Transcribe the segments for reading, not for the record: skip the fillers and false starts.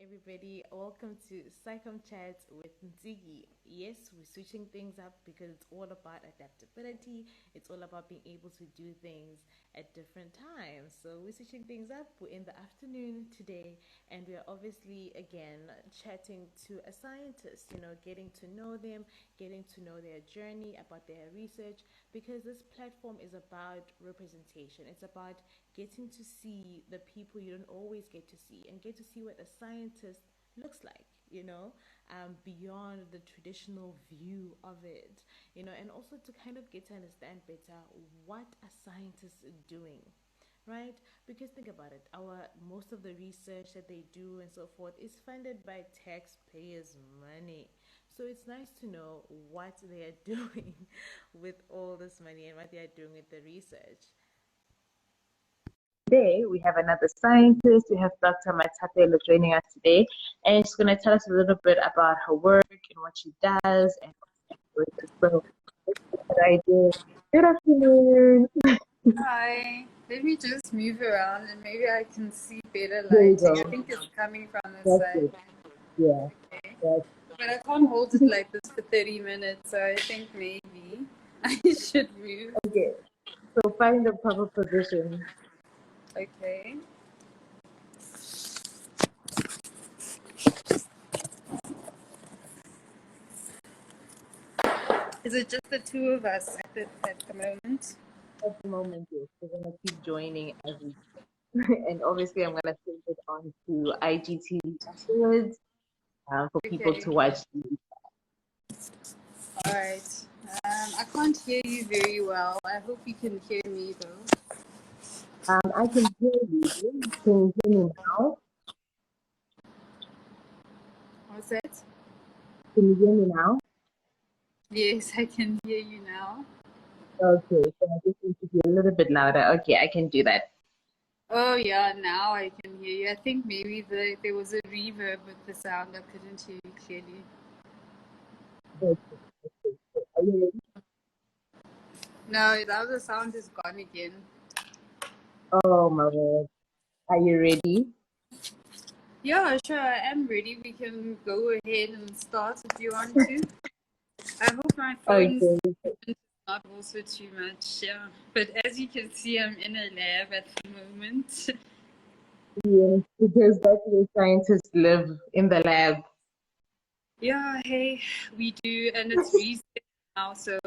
everybody. Welcome to Psychom Chats with Nzigi. Yes, we're switching things up because it's all about adaptability. It's all about being able to do things at different times. So we're switching things up. We're in the afternoon today, and we're obviously again chatting to a scientist. Getting to know them, getting to know their journey, about their research, because this platform is about representation. It's about getting to see the people you don't always get to see and get to see what a scientist looks like, beyond the traditional view of it, and also to kind of get to understand better what a scientist is doing, right? Because think about it, our most of the research that they do and so forth is funded by taxpayers' money. So it's nice to know what they are doing with all this money and what they are doing with the research. Today, we have another scientist. We have Dr. Mathapelo joining us today, and she's going to tell us a little bit about her work and what she does and what she so what I do. Good afternoon. Hi. Let me just move around and maybe I can see better There you lighting. I go. think it's coming from this That's side. it. Yeah. Okay. That's But I can't hold it like this for 30 minutes, so I think maybe I should move. okay. So find the proper position. Okay. Is it just the two of us at the moment? At the moment, yes. We're going to keep joining as we and obviously I'm going to send it on to IGTV afterwards for people Okay. to watch. All right. I can't hear you very well. I hope you can hear me though. I can hear you. Can you hear me now? What's that? Can you hear me now? Yes, I can hear you now. Okay, so I just need to be a little bit louder. Okay, I can do that. Oh yeah, now I can hear you. I think maybe there was a reverb with the sound. I couldn't hear you clearly. Okay, okay. So are you ready? No, now the sound is gone again. Oh my word. Are you ready? Yeah, sure, I am ready. We can go ahead and start if you want to. I hope my phone's Okay. not also too much. Yeah, but as you can see, I'm in a lab at the moment. Yes, because that's where scientists live in the lab. Yeah, hey, we do, and it's recess now, so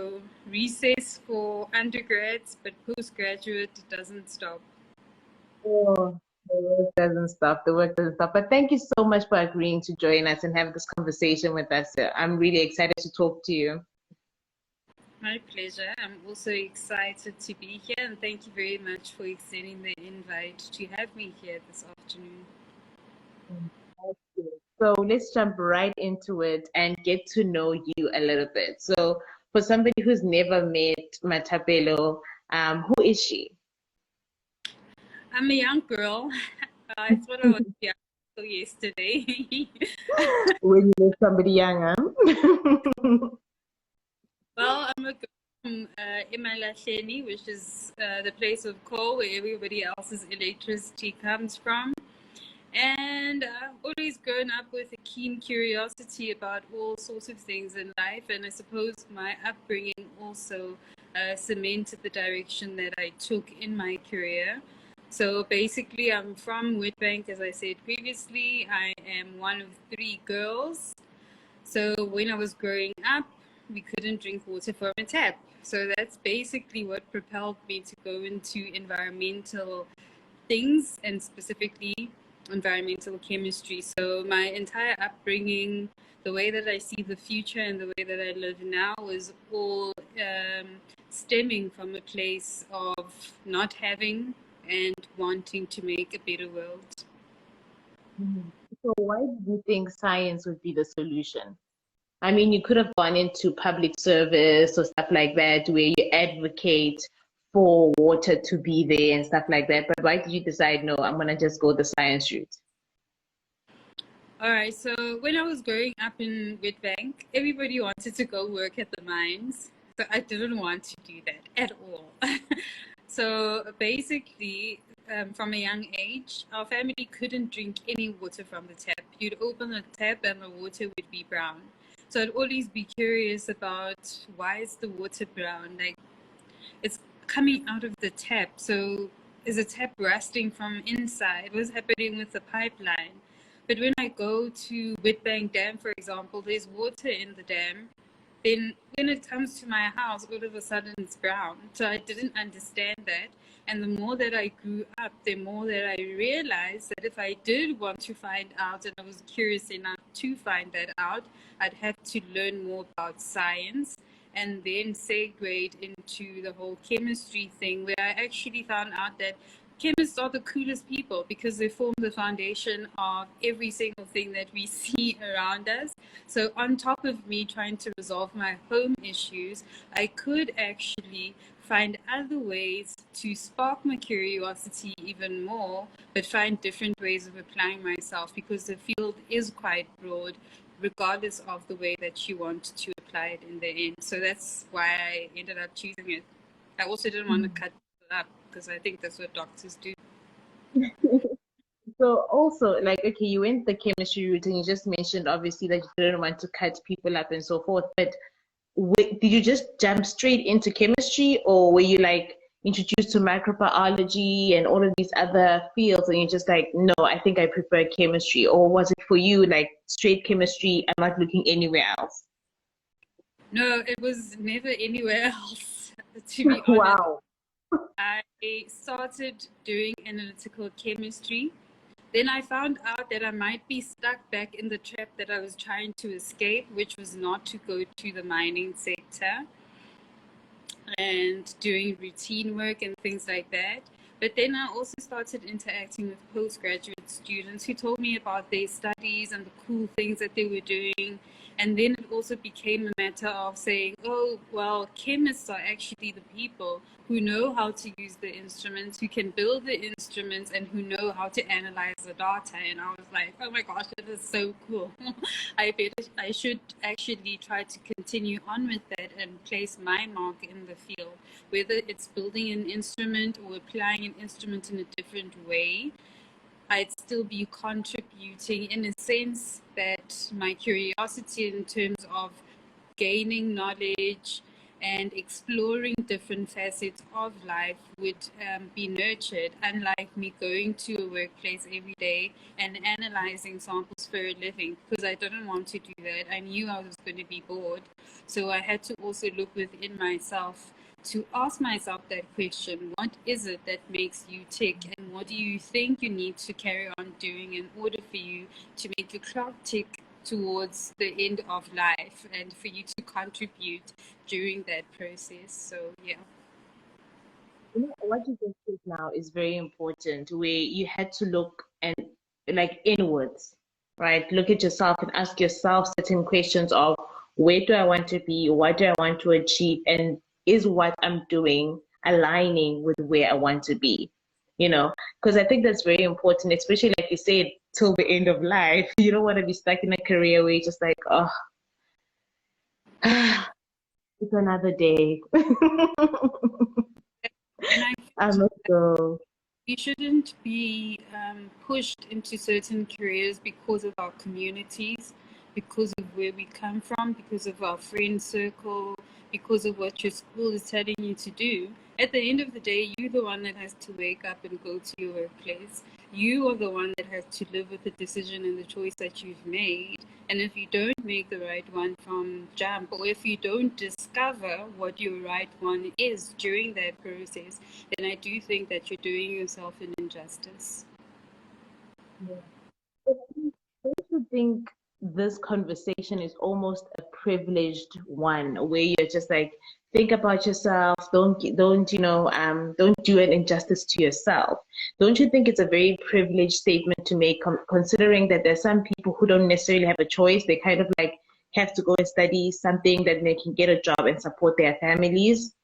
recess for undergrads, but postgraduate doesn't stop. Oh, the work doesn't stop. The work doesn't stop. But thank you so much for agreeing to join us and have this conversation with us. I'm really excited to talk to you. My pleasure. I'm also excited to be here, and thank you very much for extending the invite to have me here this afternoon. So let's jump right into it and get to know you a little bit. So for somebody who's never met Mathapelo, who is she? I'm a young girl. I thought I was young until yesterday. When you met somebody young, huh? Well, I'm a girl from Imalahleni, which is the place of coal where everybody else's electricity comes from. And I've always grown up with a keen curiosity about all sorts of things in life. And I suppose my upbringing also cemented the direction that I took in my career. So basically, I'm from Witbank, as I said previously. I am one of three girls. So when I was growing up, we couldn't drink water from a tap. So that's basically what propelled me to go into environmental things and specifically environmental chemistry. So my entire upbringing, the way that I see the future and the way that I live now was all stemming from a place of not having and wanting to make a better world. So why do you think science would be the solution? I mean, you could have gone into public service or stuff like that, where you advocate for water to be there and stuff like that. But why did you decide, no, I'm going to just go the science route? All right, so when I was growing up in Witbank, everybody wanted to go work at the mines. So I didn't want to do that at all. So basically, from a young age, our family couldn't drink any water from the tap. You'd open the tap and the water would be brown. So I'd always be curious about why is the water brown? Like, it's coming out of the tap. So is the tap rusting from inside? What's happening with the pipeline? But when I go to Witbank Dam, for example, there's water in the dam. Then when it comes to my house, all of a sudden it's brown. So I didn't understand that. And the more that I grew up, the more that I realized that if I did want to find out, and I was curious enough to find that out, I'd have to learn more about science and then segued into the whole chemistry thing, where I actually found out that chemists are the coolest people because they form the foundation of every single thing that we see around us. So on top of me trying to resolve my home issues, I could actually find other ways to spark my curiosity even more, but find different ways of applying myself, because the field is quite broad, regardless of the way that you want to apply it in the end. So that's why I ended up choosing it. I also didn't want to cut it up, because I think that's what doctors do. So also, like, okay, you went the chemistry route and you just mentioned obviously that you didn't want to cut people up and so forth, but did you just jump straight into chemistry, or were you like introduced to microbiology and all of these other fields and you're just like, no, I think I prefer chemistry? Or was it for you like straight chemistry and not looking anywhere else? No, it was never anywhere else, to be honest. Wow. I started doing analytical chemistry. Then I found out that I might be stuck back in the trap that I was trying to escape, which was not to go to the mining sector and doing routine work and things like that. But then I also started interacting with postgraduate students who told me about their studies and the cool things that they were doing. And then it also became a matter of saying, oh, well, chemists are actually the people who know how to use the instruments, who can build the instruments, and who know how to analyze the data. And I was like, oh my gosh, that is so cool. I should actually try to continue on with that and place my mark in the field, whether it's building an instrument or applying an instrument in a different way. I'd still be contributing in a sense that my curiosity in terms of gaining knowledge and exploring different facets of life would be nurtured, unlike me going to a workplace every day and analyzing samples for a living, because I didn't want to do that. I knew I was going to be bored. So I had to also look within myself to ask myself that question: what is it that makes you tick, and what do you think you need to carry on doing in order for you to make your clock tick towards the end of life and for you to contribute during that process? So yeah. You know, what you just said now is very important, where you had to look and like inwards, right? Look at yourself and ask yourself certain questions of where do I want to be? What do I want to achieve? And is what I'm doing aligning with where I want to be? You know, because I think that's very important, especially like you said, till the end of life. You don't want to be stuck in a career where you're just like, oh, it's another day. And I must go. we shouldn't be pushed into certain careers because of our communities, because of where we come from, because of our friend circle, because of what your school is telling you to do. At the end of the day, you're the one that has to wake up and go to your workplace. You are the one that has to live with the decision and the choice that you've made. And if you don't make the right one from jump, or if you don't discover what your right one is during that process, then I do think that you're doing yourself an injustice. Yeah. Don't you think this conversation is almost a privileged one, where you're just like, think about yourself, don't don't do an injustice to yourself? Don't you think it's a very privileged statement to make, considering that there's some people who don't necessarily have a choice? They kind of like have to go and study something that they can get a job and support their families.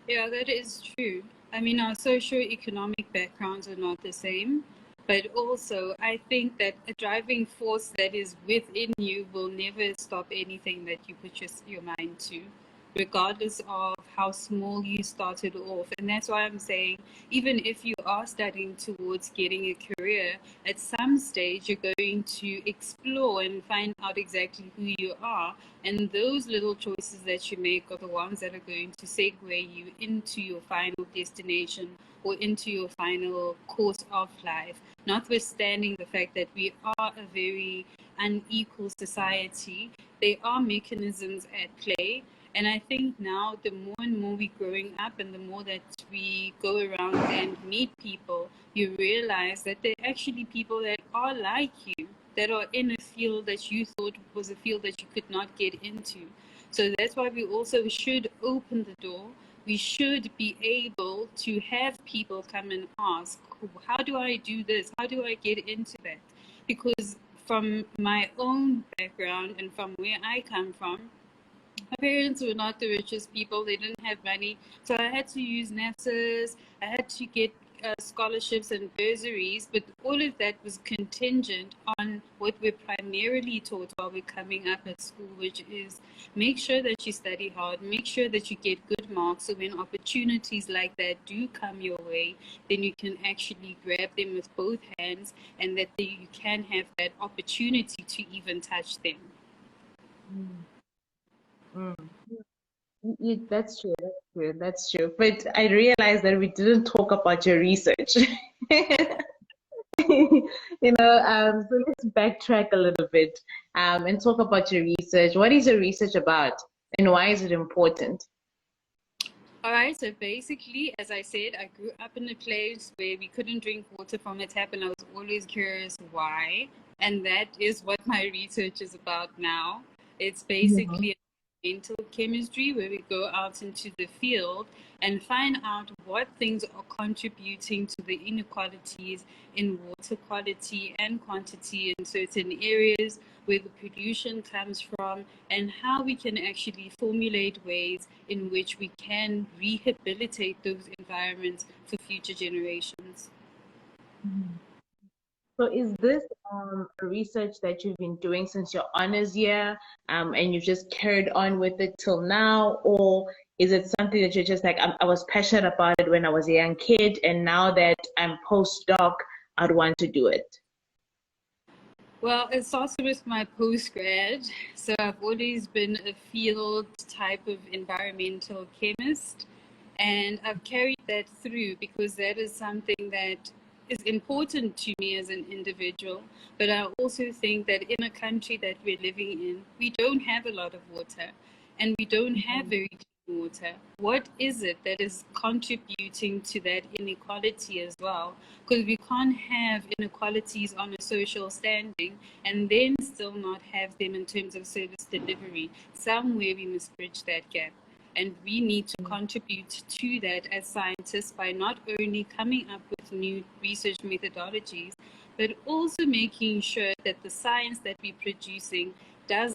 Yeah, that is true. I mean, our socio-economic backgrounds are not the same, but also I think that a driving force that is within you will never stop anything that you put your mind to. regardless of how small you started off. And that's why I'm saying, even if you are studying towards getting a career, at some stage you're going to explore and find out exactly who you are. And those little choices that you make are the ones that are going to segue you into your final destination or into your final course of life. Notwithstanding the fact that we are a very unequal society, there are mechanisms at play. And I think now the more and more we're growing up and the more that we go around and meet people, you realize that there are actually people that are like you, that are in a field that you thought was a field that you could not get into. So that's why we also should open the door. We should be able to have people come and ask, how do I do this? How do I get into that? Because from my own background and from where I come from, my parents were not the richest people. They didn't have money. So I had to use NAFSAs. I had to get scholarships and bursaries. But all of that was contingent on what we're primarily taught while we're coming up at school, which is make sure that you study hard, make sure that you get good marks. So when opportunities like that do come your way, then you can actually grab them with both hands and that you can have that opportunity to even touch them. Mm. Mm. That's true. That's true. That's true. But I realized that we didn't talk about your research. So let's backtrack a little bit and talk about your research. What is your research about, and why is it important? All right, so basically, as I said, I grew up in a place where we couldn't drink water from a tap, and I was always curious why. And that is what my research is about now. It's Yeah. basically environmental chemistry where we go out into the field and find out what things are contributing to the inequalities in water quality and quantity in certain areas, where the pollution comes from, and how we can actually formulate ways in which we can rehabilitate those environments for future generations. Mhm. So is this a research that you've been doing since your honors year, and you've just carried on with it till now, or is it something that you're just like, I was passionate about it when I was a young kid, and now that I'm postdoc, I'd want to do it? Well, it started with my postgrad. So I've always been a field type of environmental chemist. And I've carried that through because that is something that is important to me as an individual. But I also think that in a country that we're living in, we don't have a lot of water and we don't have very clean water. What is it that is contributing to that inequality as well? Because we can't have inequalities on a social standing and then still not have them in terms of service delivery. Somewhere we must bridge that gap. And we need to contribute to that as scientists by not only coming up with new research methodologies, but also making sure that the science that we're producing does.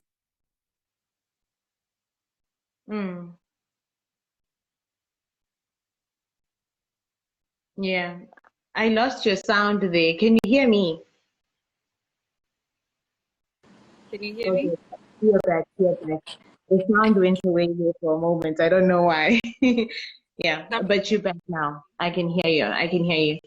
Mm, yeah. I lost your sound there. Can you hear me? Can you hear me? Okay, you're back. You're back. The sound went away there for a moment. I don't know why. Yeah, but you're back now. I can hear you. I can hear you.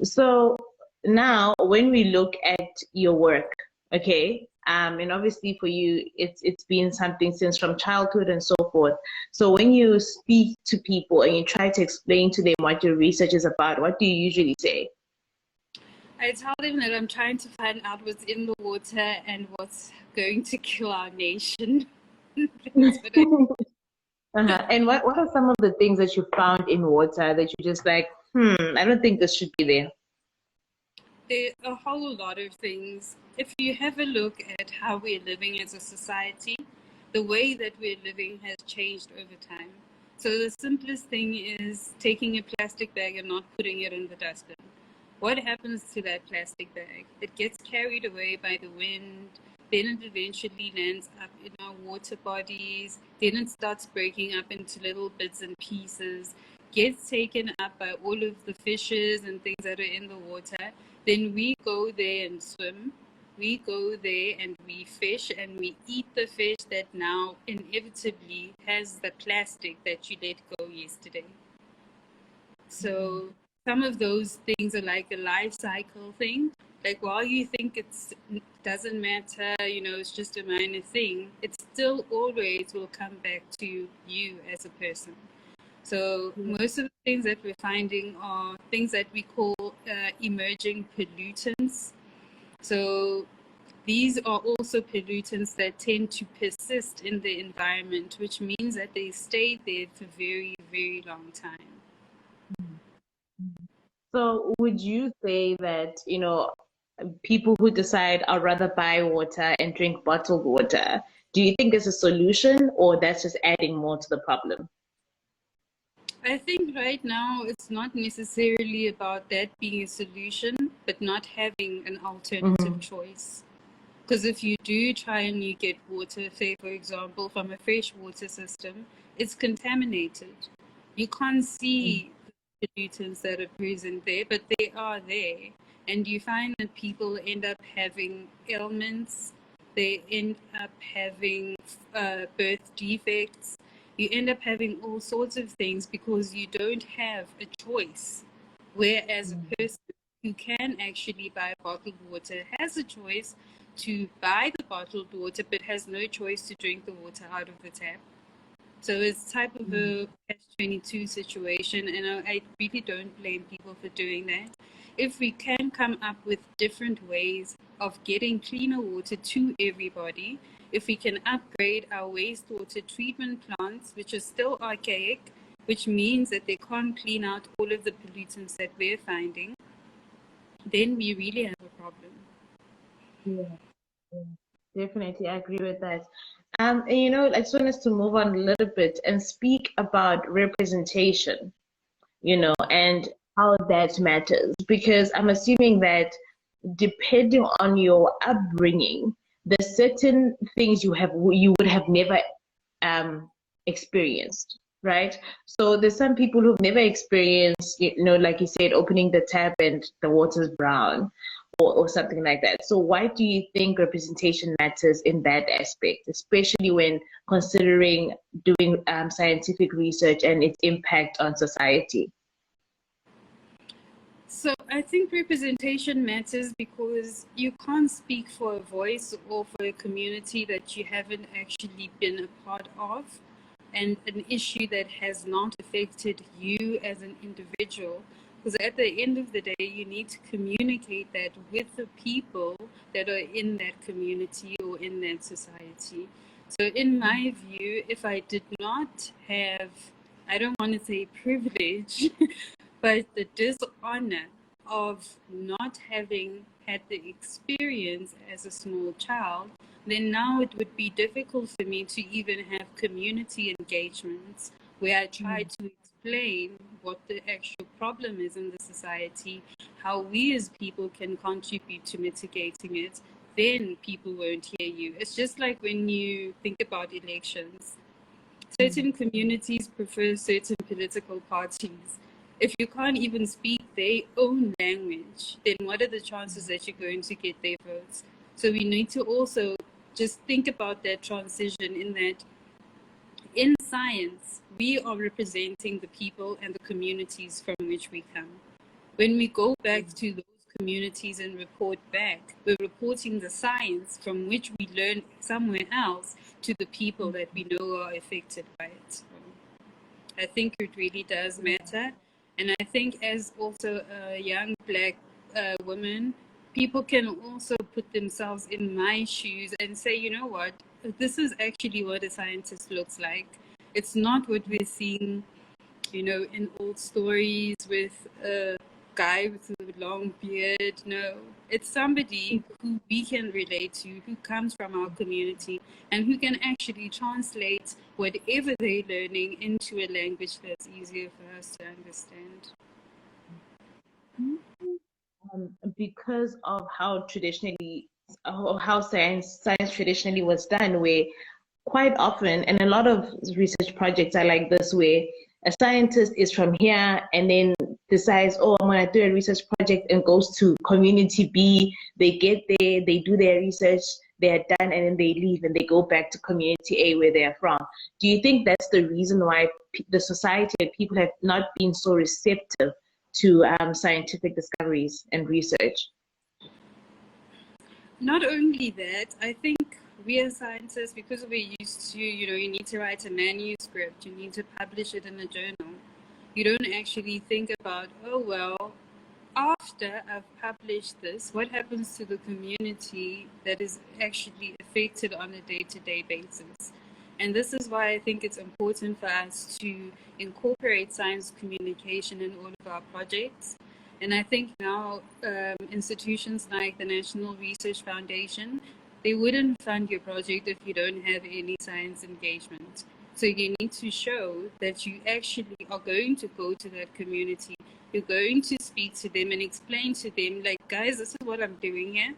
So now, when we look at your work, okay, and obviously for you, it's been something since from childhood and so forth. So when you speak to people and you try to explain to them what your research is about, what do you usually say? I tell them that I'm trying to find out what's in the water and what's going to kill our nation. That's what I. Uh-huh. And what are some of the things that you found in water that you just like, I don't think this should be there? There are a whole lot of things. If you have a look at how we're living as a society, the way that we're living has changed over time. So the simplest thing is taking a plastic bag and not putting it in the dustbin. What happens to that plastic bag? It gets carried away by the wind, then it eventually lands up in our water bodies, then it starts breaking up into little bits and pieces, gets taken up by all of the fishes and things that are in the water. Then we go there and swim. we go there and we fish and we eat the fish that now inevitably has the plastic that you let go yesterday. So some of those things are like a life cycle thing. Like while you think it doesn't matter, it's just a minor thing, it still always will come back to you as a person. So most of the things that we're finding are things that we call emerging pollutants. So these are also pollutants that tend to persist in the environment, which means that they stay there for a very, very long time. So would you say that, people who decide I'd rather buy water and drink bottled water, do you think is a solution, or that's just adding more to the problem? I think right now it's not necessarily about that being a solution, but not having an alternative choice. Because if you do try and you get water, say for example, from a fresh water system, it's contaminated. You can't see the pollutants that are present there, but they are there. And you find that people end up having ailments, they end up having birth defects, you end up having all sorts of things because you don't have a choice. Whereas a person who can actually buy bottled water has a choice to buy the bottled water but has no choice to drink the water out of the tap. So it's type of a catch-22 situation, and I really don't blame people for doing that. If we can come up with different ways of getting cleaner water to everybody, if we can upgrade our wastewater treatment plants, which are still archaic, which means that they can't clean out all of the pollutants that we're finding, then we really have a problem. Yeah, definitely, I agree with that. And I just want us to move on a little bit and speak about representation, and how that matters. Because I'm assuming that depending on your upbringing, there's certain things you would have never experienced, right? So there's some people who've never experienced, like you said, opening the tap and the water's brown, or something like that. So why do you think representation matters in that aspect, especially when considering doing scientific research and its impact on society? So I think representation matters because you can't speak for a voice or for a community that you haven't actually been a part of, and an issue that has not affected you as an individual. Because at the end of the day, you need to communicate that with the people that are in that community or in that society. So in my view, if I did not have, I don't want to say privilege, but the dishonor of not having had the experience as a small child, then now it would be difficult for me to even have community engagements where I try to explain what the actual problem is in the society, how we as people can contribute to mitigating it. Then people won't hear you. It's just like when you think about elections. Certain communities prefer certain political parties. If you can't even speak their own language, then what are the chances that you're going to get their votes? So we need to also just think about that transition, in that in science, we are representing the people and the communities from which we come. When we go back to those communities and report back, we're reporting the science from which we learn somewhere else to the people that we know are affected by it. I think it really does matter. And I think as also a young Black woman, people can also put themselves in my shoes and say, you know what, this is actually what a scientist looks like. It's not what we're seeing, in old stories with a guy with a long beard. No, it's somebody who we can relate to, who comes from our community, and who can actually translate whatever they're learning into a language that's easier for us to understand. Because of how science traditionally was done, where quite often, and a lot of research projects are like this, where a scientist is from here, and then decides, oh, I'm going to do a research project, and goes to community B. They get there, they do their research, they're done, and then they leave and they go back to community A where they're from. Do you think that's the reason why the society and people have not been so receptive to scientific discoveries and research? Not only that, I think we as scientists, because we're used to, you need to write a manuscript, you need to publish it in a journal. You don't actually think about, oh, well, after I've published this, what happens to the community that is actually affected on a day-to-day basis? And this is why I think it's important for us to incorporate science communication in all of our projects. And I think now institutions like the National Research Foundation, they wouldn't fund your project if you don't have any science engagement. So you need to show that you actually are going to go to that community. You're going to speak to them and explain to them, like, guys, this is what I'm doing here.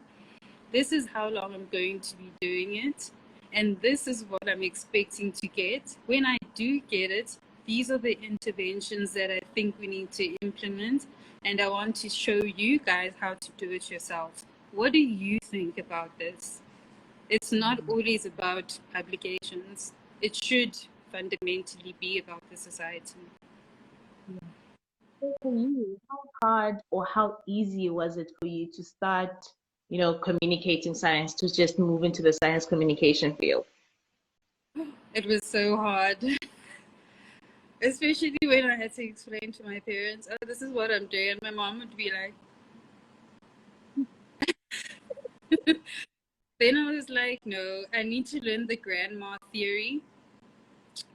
This is how long I'm going to be doing it. And this is what I'm expecting to get. When I do get it, these are the interventions that I think we need to implement. And I want to show you guys how to do it yourself. What do you think about this? It's not always about publications. It should fundamentally be about the society. So for you, how hard or how easy was it for you to start, communicating science, to just move into the science communication field? It was so hard. Especially when I had to explain to my parents, oh, this is what I'm doing. And my mom would be like, then I was like, no, I need to learn the grandma theory,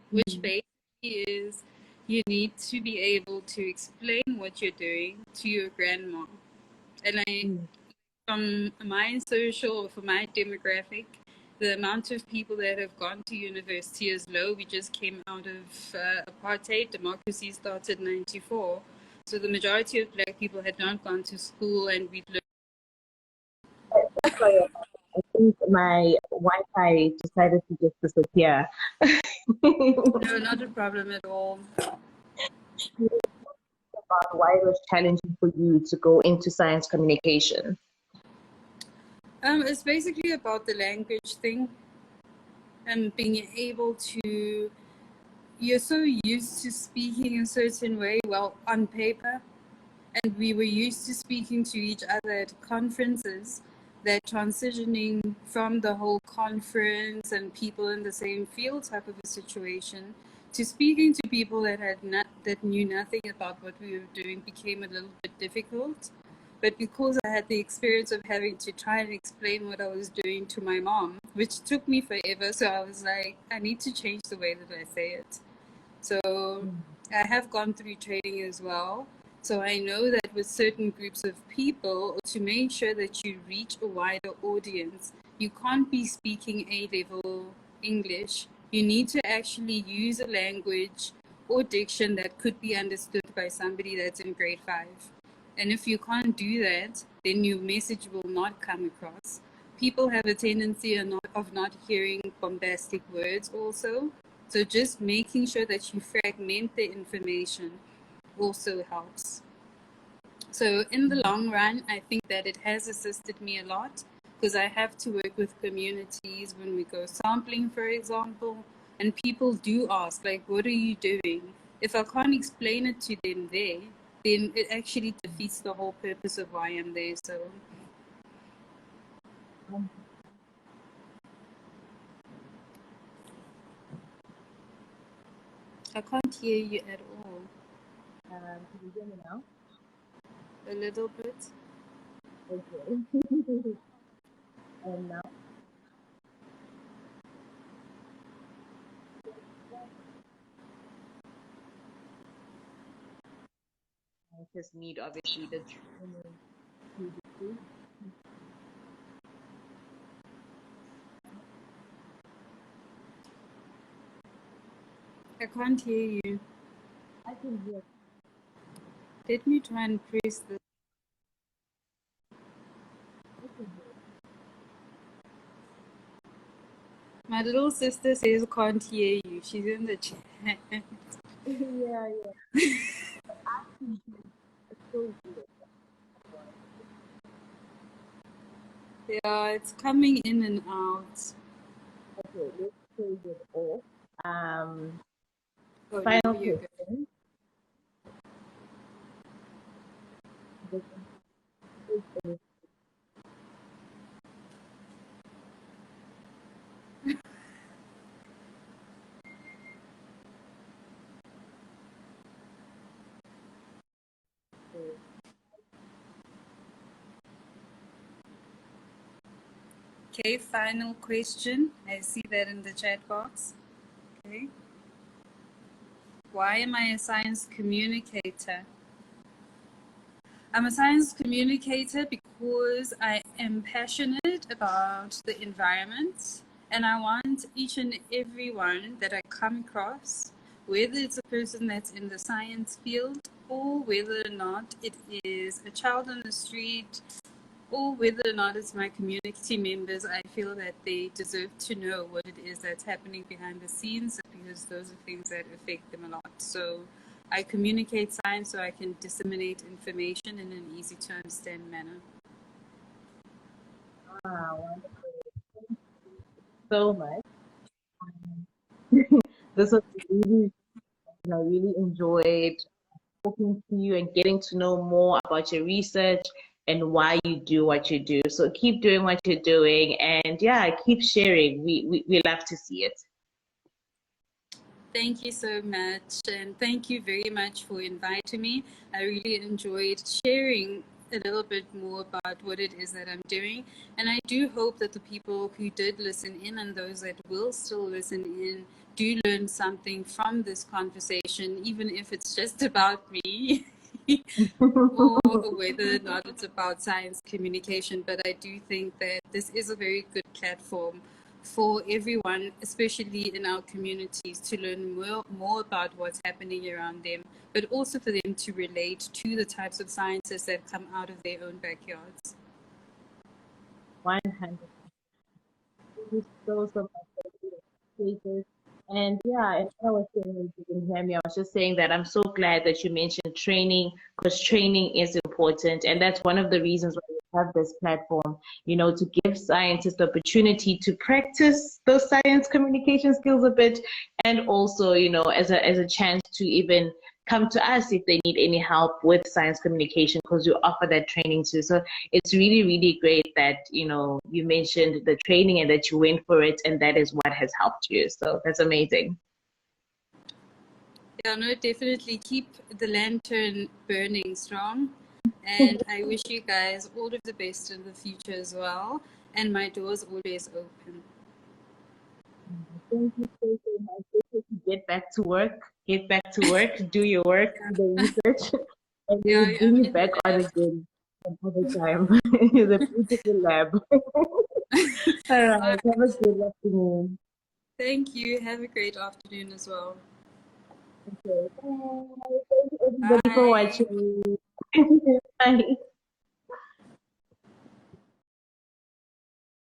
which basically is you need to be able to explain what you're doing to your grandma. And from my social, for my demographic, the amount of people that have gone to university is low. We just came out of apartheid. Democracy started in 94. So the majority of Black people had not gone to school, and we'd learned. Sorry, I think my Wi-Fi decided to just disappear. No, not a problem at all. About why it was challenging for you to go into science communication. It's basically about the language thing and being able to. You're so used to speaking a certain way, well, on paper, and we were used to speaking to each other at conferences, that transitioning from the whole conference and people in the same field type of a situation to speaking to people that knew nothing about what we were doing became a little bit difficult. But because I had the experience of having to try and explain what I was doing to my mom, which took me forever, so I was like, I need to change the way that I say it. So I have gone through training as well. So I know that with certain groups of people, to make sure that you reach a wider audience, you can't be speaking A-level English. You need to actually use a language or diction that could be understood by somebody that's in grade 5. And if you can't do that, then your message will not come across. People have a tendency of not hearing bombastic words also. So just making sure that you fragment the information also helps. So in the long run, I think that it has assisted me a lot, because I have to work with communities when we go sampling, for example, and people do ask, like, what are you doing? If I can't explain it to them there, then it actually defeats the whole purpose of why I'm there. So I can't hear you at all. Can you hear me now? A little bit. Okay. And now? I just need, obviously, the training. I can't hear you. I can hear. Let me try and press this. My little sister says can't hear you. She's in the chat. Yeah. Yeah, it's coming in and out. Okay, let's close it off. Oh, now Final you're good. question. Okay, final question. I see that in the chat box. Okay. Why am I a science communicator? I'm a science communicator because I am passionate about the environment and I want each and everyone that I come across, whether it's a person that's in the science field or whether or not it is a child on the street or whether or not it's my community members, I feel that they deserve to know what it is that's happening behind the scenes because those are things that affect them a lot. So I communicate science so I can disseminate information in an easy to understand manner. Wow, so much. This was really, I really enjoyed talking to you and getting to know more about your research and why you do what you do. So keep doing what you're doing and yeah, keep sharing. We love to see it. Thank you so much, and thank you very much for inviting me. I really enjoyed sharing a little bit more about what it is that I'm doing, and I do hope that the people who did listen in and those that will still listen in do learn something from this conversation, even if it's just about me. Or whether or not it's about science communication, but I do think that this is a very good platform for everyone, especially in our communities, to learn more about what's happening around them, but also for them to relate to the types of sciences that come out of their own backyards. 100. Thank you so much for the spaces. And yeah, and I was saying, if you can hear me, I was just saying that I'm so glad that you mentioned training because training is important. And that's one of the reasons why we have this platform, to give scientists the opportunity to practice those science communication skills a bit. And also, as a chance to even come to us if they need any help with science communication because we offer that training too. So it's really, really great that, you mentioned the training and that you went for it and that is what has helped you. So that's amazing. Yeah, no, definitely keep the lantern burning strong. And I wish you guys all of the best in the future as well. And my door's always open. Thank you so much. Get back to work. Get back to work. Do your work. Do the research. And we Yeah, will bring you I'm back on in again another time. The beautiful lab. All right. that. Have a good afternoon. Thank you. Have a great afternoon as well. Okay. Bye. Thank you everybody for Bye. watching. Bye.